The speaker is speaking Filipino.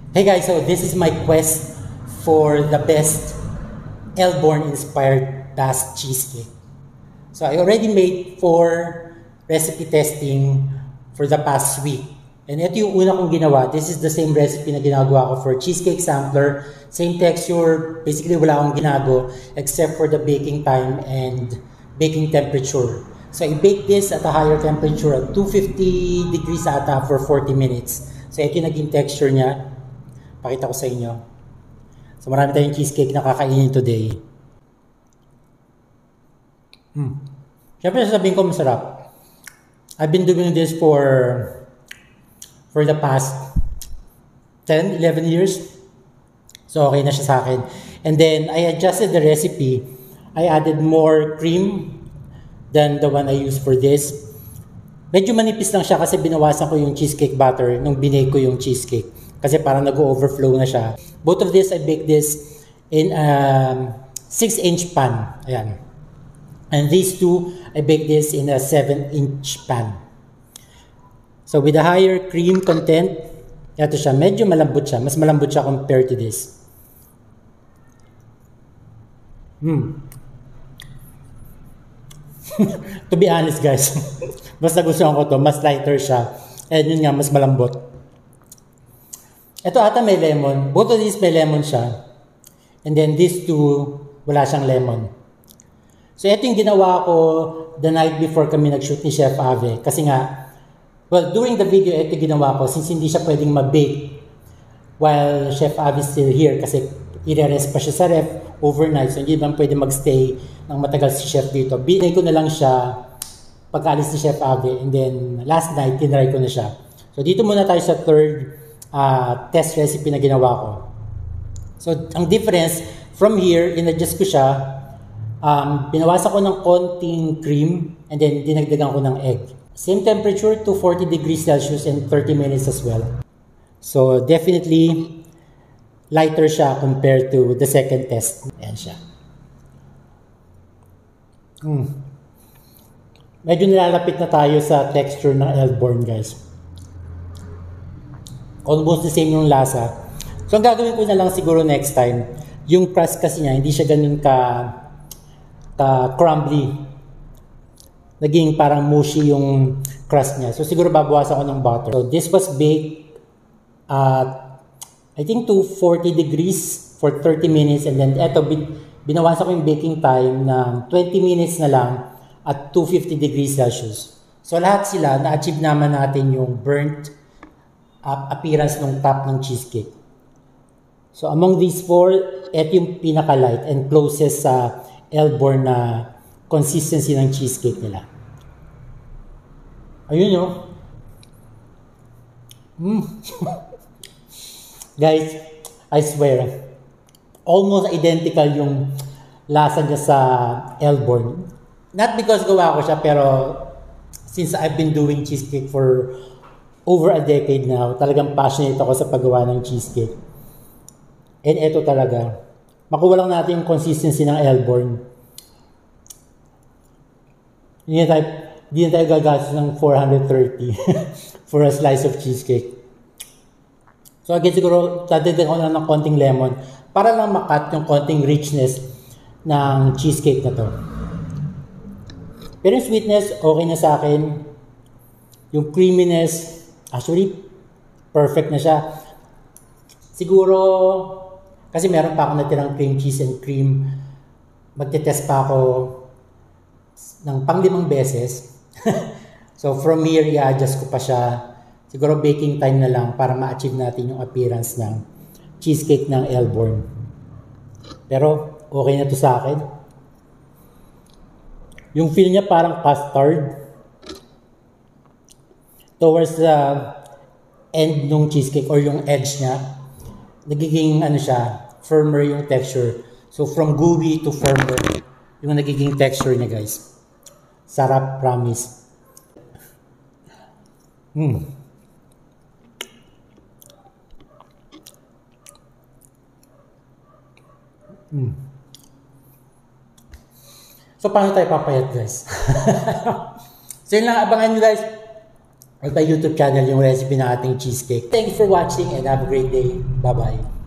Hey guys, so this is my quest for the best Elborn inspired Basque cheesecake. So I already made 4 recipe testing for the past week. And ito yung una kong ginawa. This is the same recipe na ginagawa ko for cheesecake sampler. Same texture. Basically wala akong ginago except for the baking time and baking temperature. So I bake this at a higher temperature at 250 degrees ata for 40 minutes. So ito yung naging texture niya. Pakita ko sa inyo. So marami tayong cheesecake na kakainin today. Siyempre sasabihin ko masarap. I've been doing this for the past 10, 11 years. So okay na siya sa akin. And then I adjusted the recipe. I added more cream than the one I used for this. Medyo manipis lang siya kasi binawasan ko yung cheesecake batter nung binake ko yung cheesecake. Kasi parang nag-overflow na siya. Both of this, I baked this in a 6-inch pan. Ayan. And these two, I baked this in a 7-inch pan. So with a higher cream content, ito siya, medyo malambot siya. Mas malambot siya compared to this. To be honest guys, basta gusto ko to, mas lighter siya. And yun nga, mas malambot. Ito ata may lemon. Both of these may lemon siya. And then these two, wala siyang lemon. So ito yung ginawa ko the night before kami nag-shoot ni Chef Ave. Kasi nga, well, during the video, ito ginawa ko since hindi siya pwedeng ma-bake while Chef Ave is still here kasi i-rest pa siya sa ref overnight. So hindi naman pwede magstay ng matagal si Chef dito. Binay ko na lang siya pagkaalis ni Chef Ave and then last night, tinry ko na siya. So dito muna tayo sa third test recipe na ginawa ko. So ang difference, from here, in-adjust ko siya. Binawasan ko ng konting cream and then dinagdagan ko ng egg. Same temperature, 240 degrees Celsius and 30 minutes as well. So definitely lighter siya compared to the second test. Ayan siya. Medyo nilalapit na tayo sa texture ng Elborn guys. Almost the same yung lasa. So ang gagawin ko na lang siguro next time, yung crust kasi niya, hindi siya ganun ka crumbly. Naging parang mushy yung crust niya. So siguro babawasan ko ng butter. So this was baked at I think 240 degrees for 30 minutes and then eto binawasan ko yung baking time ng 20 minutes na lang at 250 degrees Celsius. So lahat sila na-achieve naman natin yung burnt appearance ng top ng cheesecake. So among these 4, eto yung pinaka-light and closest sa Elborn na consistency ng cheesecake nila. Ayun yun. Guys, I swear, almost identical yung lasa niya sa Elborn. Not because gawa ko siya, pero since I've been doing cheesecake for over a decade now, talagang passionate ako sa paggawa ng cheesecake. And eto talaga, makuha lang natin yung consistency ng Elborn. Hindi na tayo gagastos ng 430 for a slice of cheesecake. So again, siguro, tatitin ko lang ng konting lemon para lang makat yung konting richness ng cheesecake na to. Pero yung sweetness, okay na sa akin. Yung creaminess, actually, perfect na siya. Siguro, kasi meron pa ako natirang cream cheese and cream. Magte-test pa ako ng pang-5 beses. So from here, i-adjust ko pa siya. Siguro baking time na lang para ma-achieve natin yung appearance ng cheesecake ng Elborn. Pero okay na to sa akin. Yung feel niya parang custard. Towards the end ng cheesecake or yung edge niya, nagiging firmer yung texture. So from gooey to firmer yung nagiging texture niya guys. Sarap, promise. So paano tayo papayat guys? So yun lang, abangan nyo guys. at my YouTube channel yung recipe ng ating cheesecake. Thank you for watching and have a great day. Bye-bye.